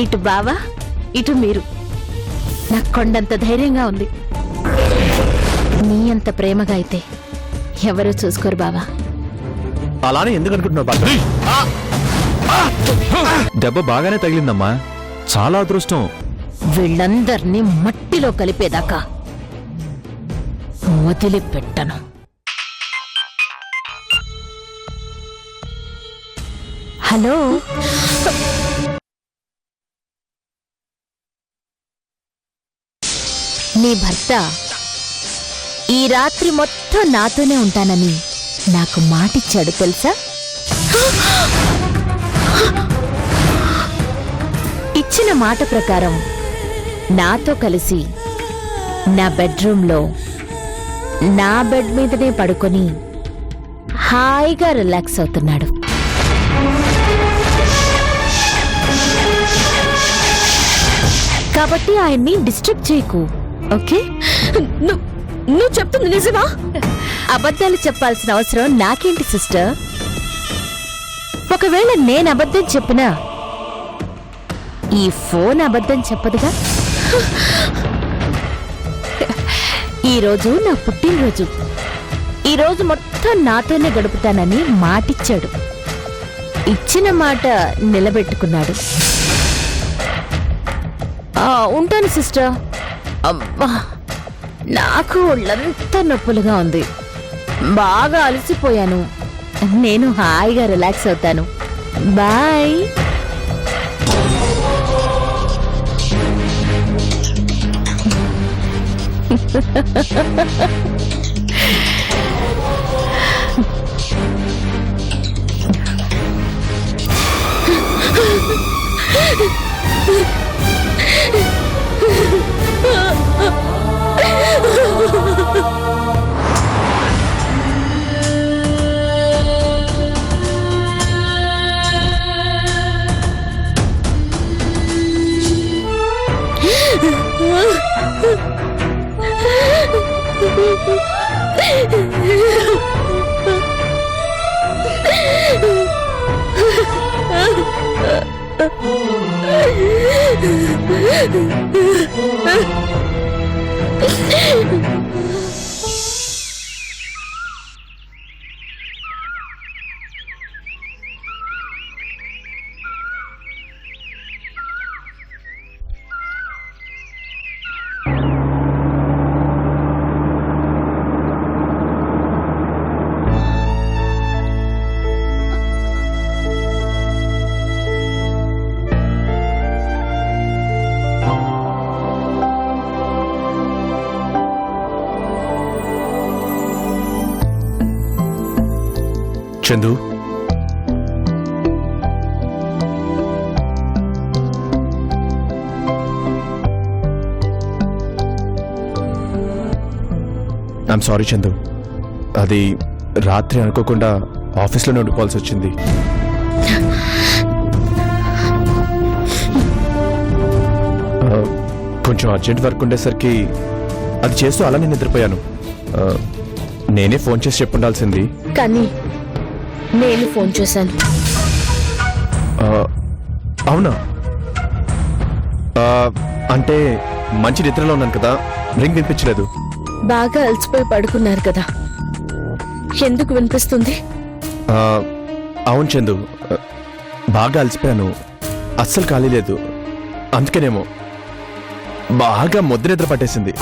ఇటు బావా ఇటు మీరు. నాకు కొండంత ధైర్యంగా ఉంది. నీ అంత ప్రేమగా అయితే ఎవరూ చూసుకోరు బావా. అలానే ఎందుకు అనుకుంటున్నావు? దెబ్బ బాగానే తగిలిందమ్మా, చాలా అదృష్టం. వీళ్ళందర్నీ మట్టిలో కలిపేదాకా వదిలిపెట్టను. హలో, నీ భర్త ఈ రాత్రి మొత్తం నాతోనే ఉంటానని నాకు మాటిచ్చాడు తెలుసా? ఇచ్చిన మాట ప్రకారం నాతో కలిసి నా బెడ్రూమ్లో నా బెడ్ మీదనే పడుకొని హాయిగా రిలాక్స్ అవుతున్నాడు. కాబట్టి ఆయన్ని డిస్టర్బ్ చేయకు, ఓకే? నువ్వు చెప్తుంది నిజమా? అబద్ధాలు చెప్పాల్సిన అవసరం నాకేంటి సిస్టర్? ఒకవేళ నేను అబద్ధం చెప్పినా ఈ ఫోన్ అబద్ధం చెప్పదుగా. ఈరోజు నా పుట్టినరోజు. ఈరోజు మొత్తం నాతోనే గడుపుతానని మాటిచ్చాడు. ఇచ్చిన మాట నిలబెట్టుకున్నాడు. ఉంటాను సిస్టర్. అమ్మా, నాకు ఒళ్ళంతా నొప్పులుగా ఉంది. బాగా అలసిపోయాను. నేను హాయిగా రిలాక్స్ అవుతాను. Bye. Chandu, I'm sorry Chandu. అది రాత్రి అనుకోకుండా ఆఫీస్లోనే ఉండిపోవాల్సి వచ్చింది. కొంచెం అర్జెంట్ వర్క్ ఉండేసరికి అది చేస్తూ అలానే నిద్రపోయాను. నేనే ఫోన్ చేసి చెప్పుండాల్సింది, కానీ నేను ఫోన్ చేశాను. అవునా? అంటే మంచి నిద్రలో ఉన్నాను కదా, రింగ్ వినిపించలేదు. బాగా అలసిపోయి పడుకున్నారు కదా, ఎందుకు వినిపిస్తుంది? అవును చందు, బాగా అలసిపోయాను, అస్సలు ఖాళీ లేదు. అందుకనేమో బాగా ముద్ద నిద్ర పట్టేసింది.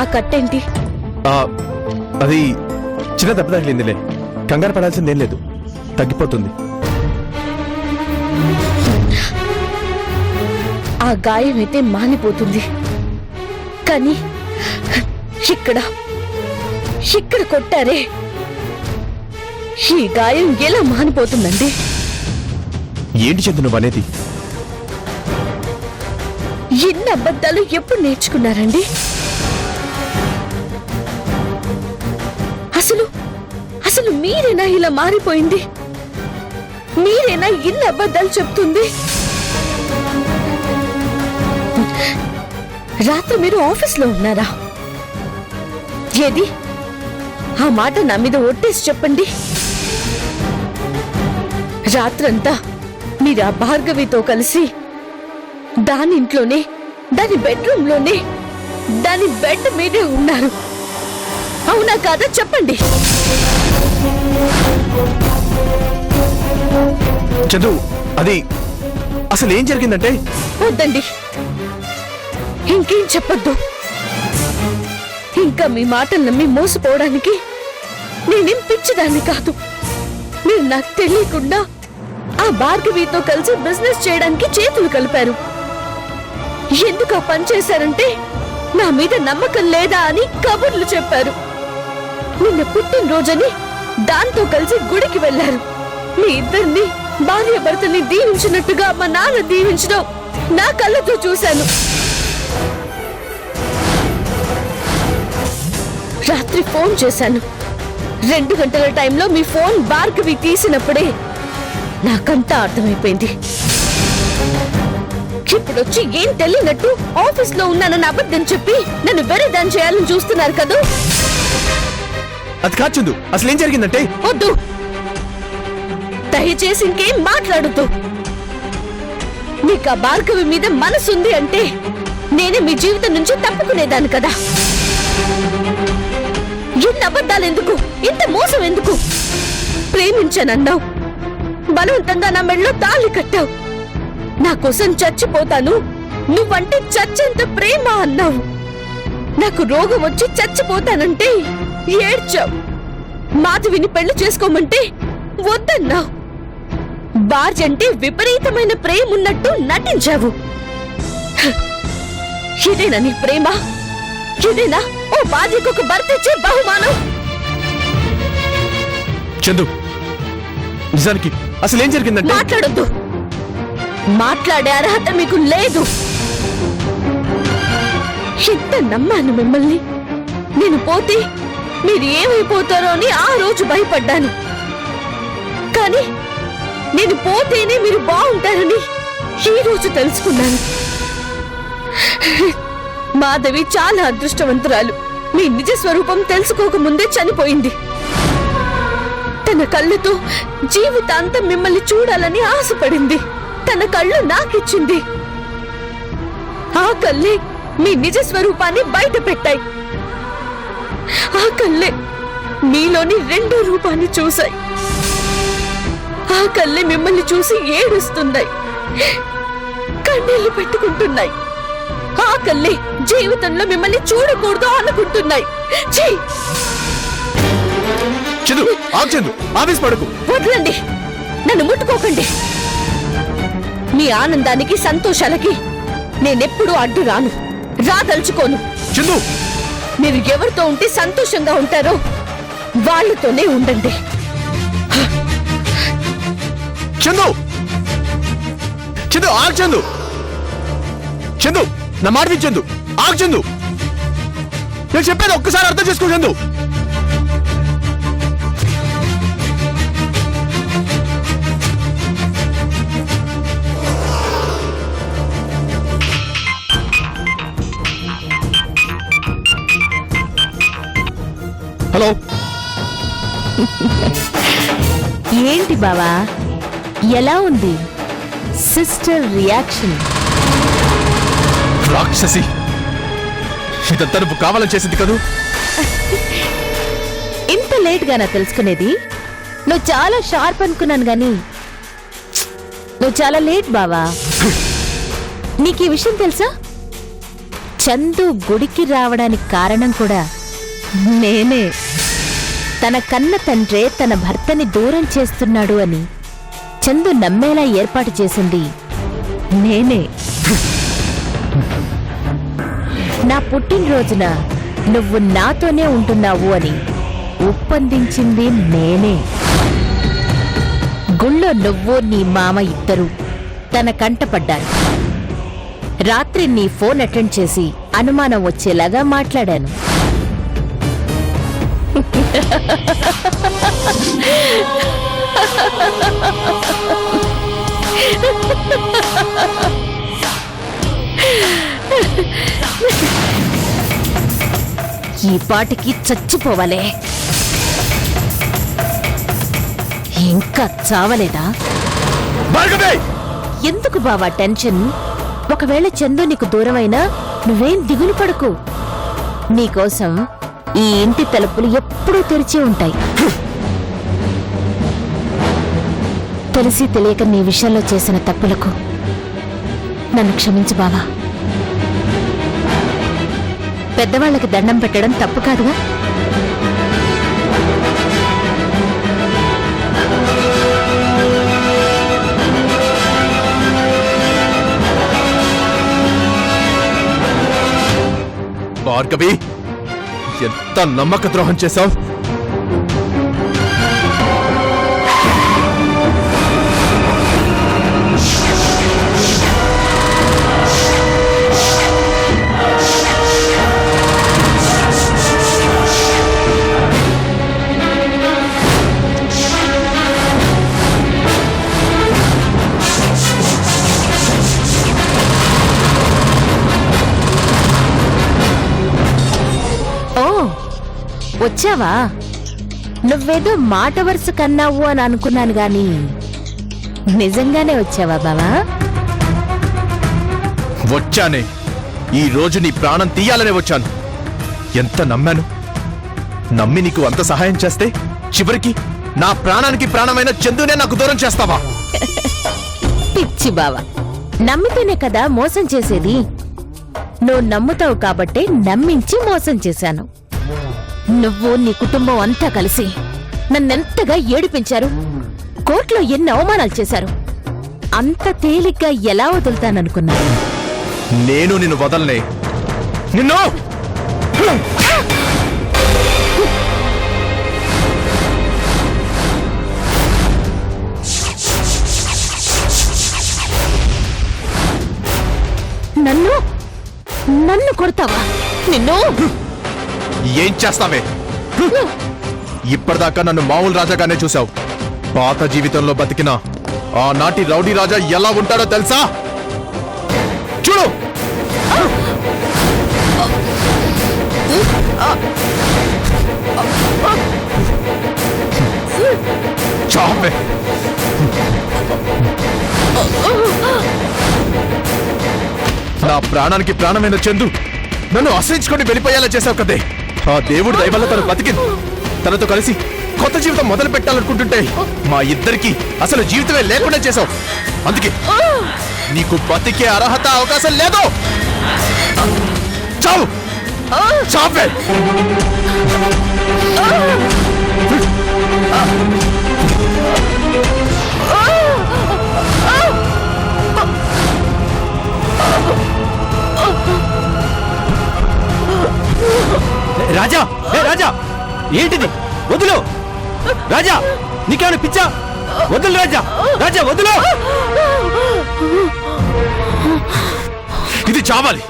ఆ కట్టేంటి? అది చిన్న దెబ్బ తగిలిందిలే, కంగారు పడాల్సిందేం లేదు, తగ్గిపోతుంది. ఆ గాయం అయితే మానిపోతుంది, కానీ ఇక్కడ కొట్టారే, ఈ గాయం ఎలా మానిపోతుందండి? ఏంటి చందు నువ్వు అనేది? ఎన్ని అబద్ధాలు ఎప్పుడు నేర్చుకున్నారండి? అసలు మీరేనా ఇలా మారిపోయింది? మీరేనా ఇన్ని అబద్ధాలు చెప్తుంది? రాత్రి మీరు ఆఫీస్లో ఉన్నారా? ఏది ఆ మాట నా మీద ఒట్టేసి చెప్పండి. రాత్రంతా మీరు ఆ భార్గవితో కలిసి దాని ఇంట్లోనే, దాని బెడ్రూమ్ లోనే, దాని బెడ్ మీదే ఉన్నారు. అవునా కాదా చెప్పండి. చందు, అది అసలు ఏం జరిగిందంటే? వద్దండి, ఇంకేం చెప్పొద్దు. ఇంకా మీ మాటలు నమ్మి మోసపోవడానికి నేనేం పిచ్చిదాన్ని కాదు. మీరు నాకు తెలియకుండా ఆ భార్గవితో కలిసి బిజినెస్ చేయడానికి చేతులు కలిపారు. ఎందుకు ఆ పని చేశారంటే నా మీద నమ్మకం లేదా అని కబుర్లు చెప్పారు. నిన్న పుట్టినరోజని దాంతో కలిసి గుడికి వెళ్లారు. మీ ఇద్దరిని భార్య భర్తని దీవించినట్టుగా మా నాన్న దీవించడం నా కళ్ళతో చూశాను. రాత్రి ఫోన్ చేశాను. 2 గంటల టైంలో మీ ఫోన్ భార్గవి తీసినప్పుడే నాకంతా అర్థమైపోయింది. ఇప్పుడొచ్చి ఏం తెలియనట్టు ఆఫీస్ లో ఉన్నానని అబద్ధం చెప్పి నన్ను వెర్రిదాన్ని చేయాలని చూస్తున్నారు కదూ. అది కాదు చందు, అసలు ఏం జరిగిందంటే? వద్దు, దయచేసి ఇంకేం మాట్లాడుతూ. మీకు ఆ భార్గవి మీద మనసుంది అంటే నేనే మీ జీవితం నుంచి తప్పుకునేదాన్ని కదా. ఇన్ని అబద్ధాలు ఎందుకు, ఇంత మోసం ఎందుకు? ప్రేమించానన్నావు, బలవంతంగా నా మెడలో తాళి కట్టావు. నా కోసం చచ్చిపోతాను, నువ్వంటే చచ్చేంత ప్రేమ అన్నావు. నాకు రోగం వచ్చి చచ్చిపోతానంటే ఏడ్చావు. మాధవిని పెళ్లి చేసుకోమంటే వద్దన్నావు. భార్యంటే విపరీతమైన ప్రేమ ఉన్నట్టు నటించావు. ఇదేనా నీ ప్రేమ? ఇదేనా ఓ భార్యకు ఒక భర్త ఇచ్చే బహుమానం? చందు, నిజానికి అసలు ఏం జరిగిందంటే? మాట్లాడొద్దు, మాట్లాడే అర్హత మీకు లేదు. ఎంత నమ్మాను మిమ్మల్ని. నేను పోతే మీరు ఏమైపోతారో అని ఆ రోజు భయపడ్డాను. కానీ నేను పోతేనే మీరు బాగుంటారని ఈ రోజు తెలుసుకున్నాను. మాధవి చాలా అదృష్టవంతురాలు. మీ నిజ స్వరూపం తెలుసుకోకముందే చనిపోయింది. తన కళ్ళతో జీవితాంతం మిమ్మల్ని చూడాలని ఆశపడింది. తన కళ్ళు నాకిచ్చింది. ఆ కళ్ళే మీ నిజ స్వరూపాన్ని బయట పెట్టాయి. ఆ కళ్ళే మీలోని రెండో రూపాన్ని చూశాయి. ఆ కళ్ళే మిమ్మల్ని చూసి ఏడుస్తున్నాయి, కన్నీళ్లు పెట్టుకుంటున్నాయి. ఆ కళ్ళే జీవితంలో మిమ్మల్ని చూడకూడదు అనుకుంటున్నాయి. చందు, ఆగు చందు, ఆఫీస్ పడకు. వదలండి, నన్ను ముట్టుకోకండి. మీ ఆనందానికి సంతోషాలకి నేనెప్పుడూ అడ్డు రాను, రాదలుచుకోను. చందు, మీరు ఎవరితో ఉంటే సంతోషంగా ఉంటారో వాళ్ళతోనే ఉండండి. చందు, చందు, ఆగు చందు. చందు, నా మాట విను చందు, ఆగు చందు. నేను చెప్పేది ఒక్కసారి అర్థం చేసుకో చందు. హలో. ఏంటి బావా, ఎలా ఉంది సిస్టర్ రియాక్షన్? రాక్షసి, ఇదంతా నువ్వు కావాలని చేసింది కదూ. ఇంత లేట్ గానా తెలుసుకునేది? నువ్వు చాలా షార్ప్ అనుకున్నాను గాని నువ్వు చాలా లేట్ బావా. నీకు ఈ విషయం తెలుసా? చందు గుడికి రావడానికి కారణం కూడా నేనే. తన కన్న తండ్రే తన భర్తని దూరం చేస్తున్నాడు అని చందు నమ్మేలా ఏర్పాటు చేసింది నేనే. నా పుట్టినరోజున నువ్వు నాతోనే ఉంటున్నావు అని ఒప్పందించింది నేనే. గుళ్ళో నువ్వు నీ మామ ఇద్దరు తన కంటపడ్డారు. రాత్రి నీ ఫోన్ అటెండ్ చేసి అనుమానం వచ్చేలాగా మాట్లాడాను. ఈ పాటికి చచ్చిపోవాలే, ఇంకా చావలేదా? భార్గవి! ఎందుకు బావా టెన్షన్? ఒకవేళ చందు నీకు దూరమైనా నువ్వేం దిగులు పడకు. నీకోసం ఈ ఇంటి తలుపులు ఎప్పుడూ తెరిచి ఉంటాయి. తెలిసి తెలియక నీ విషయంలో చేసిన తప్పులకు నన్ను క్షమించు బావా. పెద్దవాళ్ళకి దండం పెట్టడం తప్పు కాదుగా. భార్గవి, ఎంత నమ్మక ద్రోహం చేశావు! వచ్చావా? నువ్వేదో మాట వరుస కన్నావు అని అనుకున్నాను గాని నిజంగానే వచ్చావా బావా? వచ్చానే. ఈ రోజు నీ ప్రాణం తీయాలనే వచ్చాను. ఎంత నమ్మాను. నమ్మి నీకు అంత సహాయం చేస్తే చివరికి నా ప్రాణానికి ప్రాణమైన చందునే నాకు దూరం చేస్తావా? పిచ్చి బావా, నమ్మితేనే కదా మోసం చేసేది. నువ్వు నమ్ముతావు కాబట్టే నమ్మించి మోసం చేశాను. నువ్వు నీ కుటుంబం అంతా కలిసి నన్నెంతగా ఏడిపించారు, కోర్టులో ఎన్ని అవమానాలు చేశారు. అంత తేలిగ్గా ఎలా వదులుతాననుకున్నా? నేను నిన్ను వదలనే. నిన్ను నన్ను నన్ను కొడతావా? నిన్ను ఏం చేస్తావే? ఇప్పటిదాకా నన్ను మామూలు రాజాగానే చూశావు. పాత జీవితంలో బతికిన ఆనాటి రౌడీ రాజా ఎలా ఉంటాడో తెలుసా? చూడు. చాపే. నా ప్రాణానికి ప్రాణమైన చందు నన్ను ఆశ్రయించుకొని వెళ్ళిపోయేలా చేశావు కదే. ఆ దేవుడు దయవల్ల తను బతికింది. తనతో కలిసి కొత్త జీవితం మొదలు పెట్టాలనుకుంటుంటే మా ఇద్దరికి అసలు జీవితమే లేకుండా చేశావు. అందుకే నీకు బతికే అర్హత అవకాశం లేదు. చావు. చాపే. రాజా, రాజా, ఏంటిది? వదులు రాజా, నీకేమైనా పిచ్చా? వదులు రాజా, రాజా వదులు. ఇది చావాలి.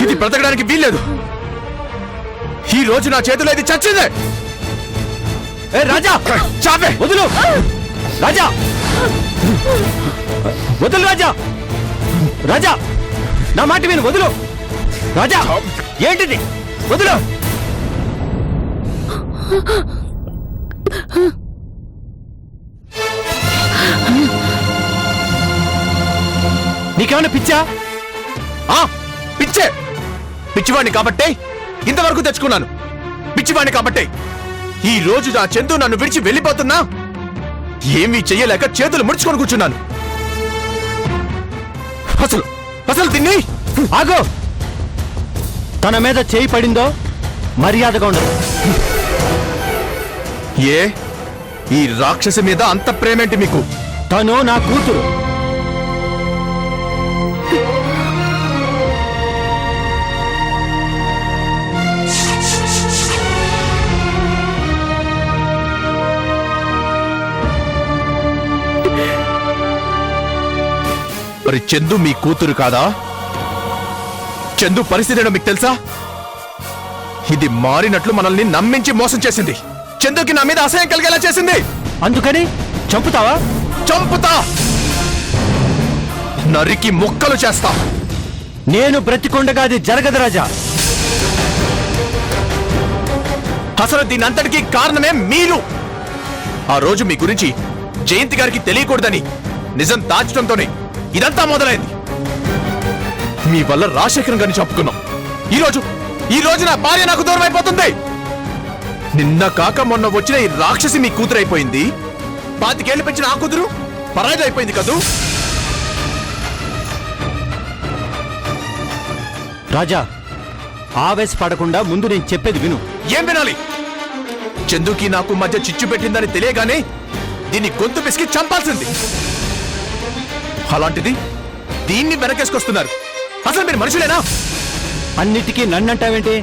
ఇది బ్రతకడానికి వీల్లేదు. ఈ రోజు నా చేతిలో ఇది చచ్చిందే. రాజా, చాపే. వదులు రాజా, వదులు రాజా, రాజా నా మాట విను, వదులు రాజా. ఏంటిది? వదులు. నీకేమైనా పిచ్చా? పిచ్చే. పిచ్చివాణ్ణి కాబట్టే ఇంతవరకు తెచ్చుకున్నాను. పిచ్చివాణ్ణి కాబట్టే ఈ రోజు నా చందు నన్ను విడిచి వెళ్ళిపోతున్నా ఏమీ చెయ్యలేక చేతులు ముడుచుకొని కూర్చున్నాను. అసలు అసలు తిన్ని ఆగో. తన మీద చేయి పడిందో మర్యాదగా ఉండదు. ఏ ఈ రాక్షసి మీద అంత ప్రేమేంటి మీకు? తను నా కూతురు. మరి చందు మీ కూతురు కాదా? చందు పరిస్థితి ఏంటో మీకు తెలుసా? ఇది మారినట్లు మనల్ని నమ్మించి మోసం చేసింది. చందుకి నా మీద అసహ్యం కలిగేలా చేసింది. అందుకని చంపుతావా? చంపుతా. నరికి ముక్కలు చేస్తా. నేను బ్రతికొండగా అది జరగదు రాజా. అసలు దీనంతటికీ కారణమే మీరు. ఆ రోజు మీ గురించి జయంతి గారికి తెలియకూడదని నిజం దాచడంతోనే ఇదంతా మొదలైంది. మీ వల్ల రాజశేఖరం గారిని చెప్పుకున్నాం. ఈ రోజు నా భార్య నాకు దూరం అయిపోతుంది. నిన్న కాక మొన్న వచ్చిన ఈ రాక్షసి మీ కూతురు అయిపోయింది. 25 ఏళ్ళు పెంచిన ఆ కూతురు పరాయిది అయిపోయింది కదూ. రాజా, ఆవేశపడకుండా ముందు నేను చెప్పేది విను. ఏం వినాలి? చందుకి నాకు మధ్య చిచ్చు పెట్టిందని తెలియగానే దీన్ని గొంతు పిసికి చంపాల్సింది. అలాంటిది దీన్ని వెనకేసుకొస్తున్నారు. అసలు మీరు మనుషులేనా? అన్నిటికీ నన్నంటావేంటి?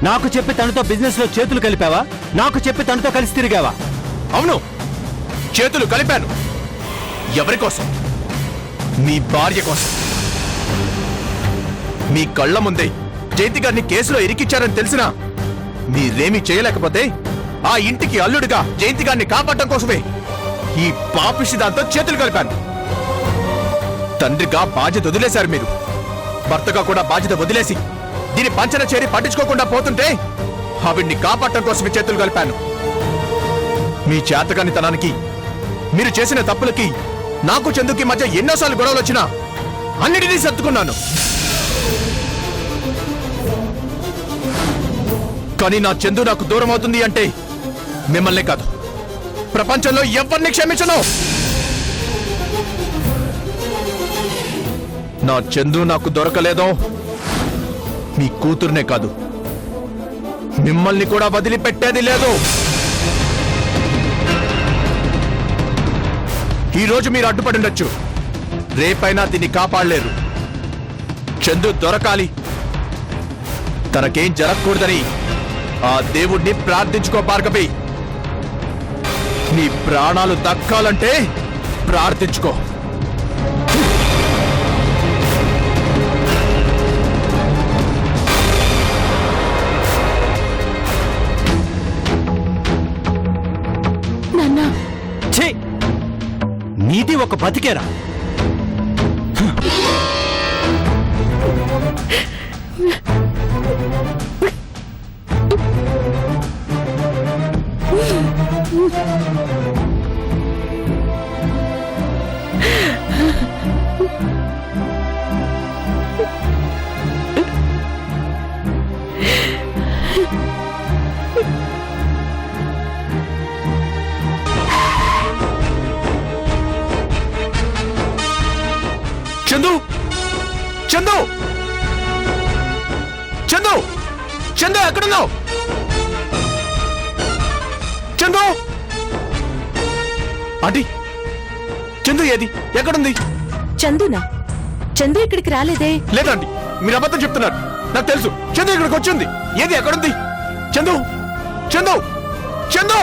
నాకు చెప్పి తనతో బిజినెస్ లో చేతులు కలిపావా? నాకు చెప్పి తనతో కలిసి తిరిగావా? అవును, చేతులు కలిపాను. ఎవరి కోసం? మీ భార్య కోసం. మీ కళ్ళ ముందే జయంతి గారిని కేసులో ఇరికిచ్చారని తెలిసినా మీరేమీ చేయలేకపోతే ఆ ఇంటికి అల్లుడిగా జయంతి గారిని కాపాడటం కోసమే ఈ పాపిష్టి దాంతో చేతులు కలిపాను. తండ్రిగా బాధ్యత వదిలేశారు మీరు. భర్తగా కూడా బాధ్యత వదిలేసి దీని పంచన చేరి పట్టించుకోకుండా పోతుంటే ఆవిడ్ని కాపాడటం కోసమే చేతులు కలిపాను. మీ చేతకానితనానికి, మీరు చేసిన తప్పులకి నాకు చందుకి మధ్య ఎన్నోసార్లు గొడవలు వచ్చినా అన్నిటినీ సర్దుకున్నాను. కానీ నా చందు నాకు దూరం అవుతుంది అంటే మిమ్మల్నే కాదు, ప్రపంచంలో ఎవరిని క్షమించను. నా చందు నాకు దొరకలేదో మీ కూతుర్నే కాదు, మిమ్మల్ని కూడా వదిలిపెట్టేది లేదు. ఈ రోజు మీరు అడ్డుపడి ఉండొచ్చు, రేపైనా దీన్ని కాపాడలేరు. చందు దొరకాలి, తనకేం జరగకూడదని ఆ దేవుణ్ణి ప్రార్థించుకో భార్గవి. నీ ప్రాణాలు దక్కాలంటే ప్రార్థించుకో. నాన్నా, ఛీ! నీది ఒక బతికేరా? చందు, చందు, చందు, చందు ఎక్కడున్నావు? చందు, ఆంటీ, చందు ఏది? ఎక్కడుంది? చందునా? చందు ఇక్కడికి రాలేదే. లేదండి, మీరు అబద్ధం చెప్తున్నారు. నాకు తెలుసు చందు ఇక్కడికి వచ్చింది. ఏది? ఎక్కడుంది? చందు, చందు, చందు!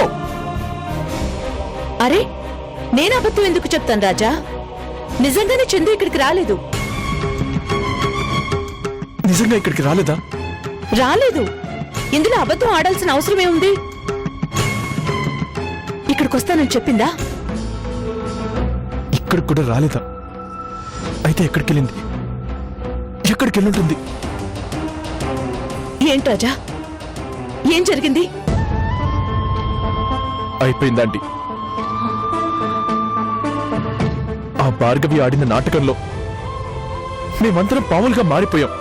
అరే, నేను అబద్ధం ఎందుకు చెప్తాను రాజా? నిజంగానే చందు ఇక్కడికి రాలేదు. నిజంగా ఇక్కడికి రాలేదా? రాలేదు. ఇందులో అబద్ధం ఆడాల్సిన అవసరమే ఉంది? ఇక్కడికి వస్తానని చెప్పిందా? ఇక్కడికి కూడా రాలేదా? అయితే ఎక్కడికి వెళ్ళింది? ఎక్కడికి వెళ్ళుంటుంది? ఏంటి రాజా, ఏం జరిగింది? అయిపోయిందండి. ఆ భార్గవి ఆడిన నాటకంలో మేమందరం పాములుగా మారిపోయాం.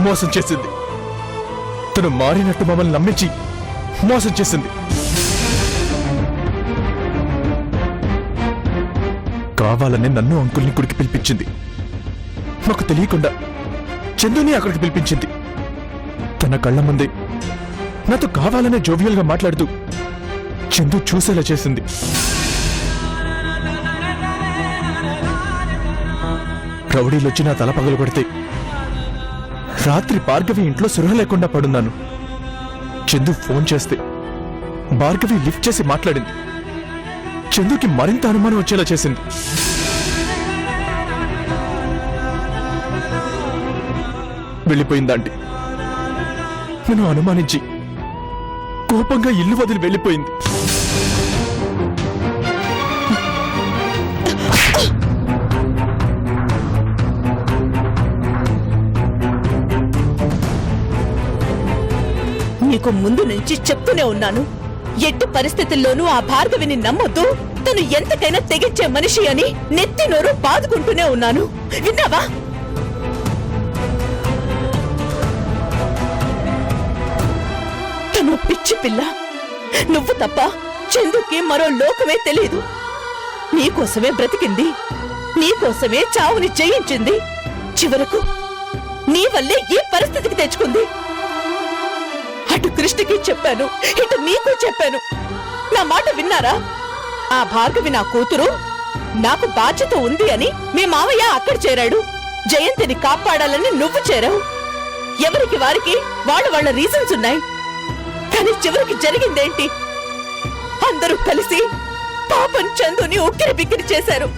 మోసం చేసింది తను. మారినట్టు మమ్మల్ని నమ్మించి మోసం చేసింది. కావాలనే నన్ను అంకుల్ని గుడికి పిలిపించింది. మాకు తెలియకుండా చందుని అక్కడికి పిలిపించింది. తన కళ్ళ ముందే నాతో కావాలనే జోవియల్గా మాట్లాడుతూ చందు చూసేలా చేసింది. రౌడీలొచ్చి నా తల పగలు కొడితే రాత్రి భార్గవి ఇంట్లో సురహ లేకుండా పడున్నాను. చందు ఫోన్ చేస్తే భార్గవి లిఫ్ట్ చేసి మాట్లాడింది. చందుకి మరింత అనుమానం వచ్చేలా చేసింది. వెళ్ళిపోయిందండి. నన్ను అనుమానించి కోపంగా ఇల్లు వదిలి వెళ్ళిపోయింది. నీకు ముందు నుంచి చెప్తూనే ఉన్నాను, ఎట్టి పరిస్థితుల్లోనూ ఆ భార్గవిని నమ్మొద్దు, తను ఎంతకైనా తెగించే మనిషి అని నెత్తి నోరు బాదుకుంటూనే ఉన్నాను. విన్నావా? తను పిచ్చి పిల్ల. నువ్వు తప్ప చందుకి మరో లోకమే తెలీదు. నీకోసమే బ్రతికింది, నీకోసమే చావుని జయించింది. చివరకు నీ వల్లే ఈ పరిస్థితికి తెచ్చుకుంది. అటు కృష్ణకి చెప్పాను, ఇటు నీకు చెప్పాను. నా మాట విన్నారా? ఆ భార్గవి నా కూతురు, నాకు బాధ్యత ఉంది అని మీ మావయ్య అక్కడ చేరాడు. జయంతిని కాపాడాలని నువ్వు చేరావు. ఎవరికి వారికి వాళ్ళ రీజన్స్ ఉన్నాయి. కానీ చివరికి జరిగిందేంటి? అందరూ కలిసి పాపం చందుని ఉక్కిరి బిక్కిరి చేశారు.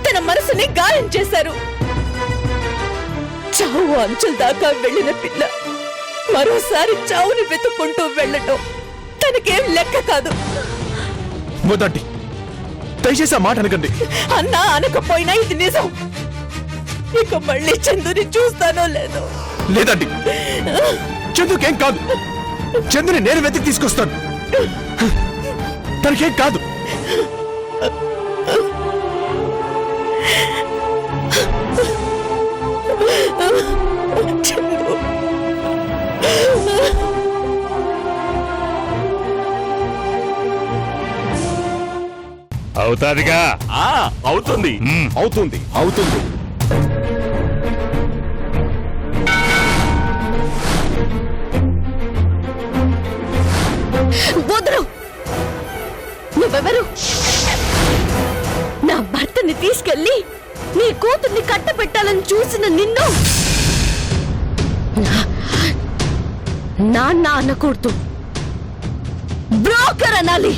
తన మనసుని గాయం చేశారు. చావు అంచుల దాకా వెళ్లిన పిల్ల మరోసారి చావుని వెతుక్కుంటూ వెళ్ళటం తనకేం లెక్క కాదు. వద్దండి, దయచేసి ఆ మాట అనకండి. అన్నా అనకపోయినా ఇది నిజం. ఇక మళ్ళీ చందుని చూస్తానో లేదో. లేదండి, చందుకేం కాదు. చందుని నేను వెతికి తీసుకొస్తాను. తనకేం కాదు. చందు, అవుతాదిగా. అవుతుంది. అవుతుంది అవుతుంది. వదరు. నువ్వెవరు? నా భర్తని తీసుకెళ్లి నీ కూతుర్ని కట్టబెట్టాలని చూసిన నిన్ను నాన్న అనకూడదు, బ్రోకర్ అనాలి.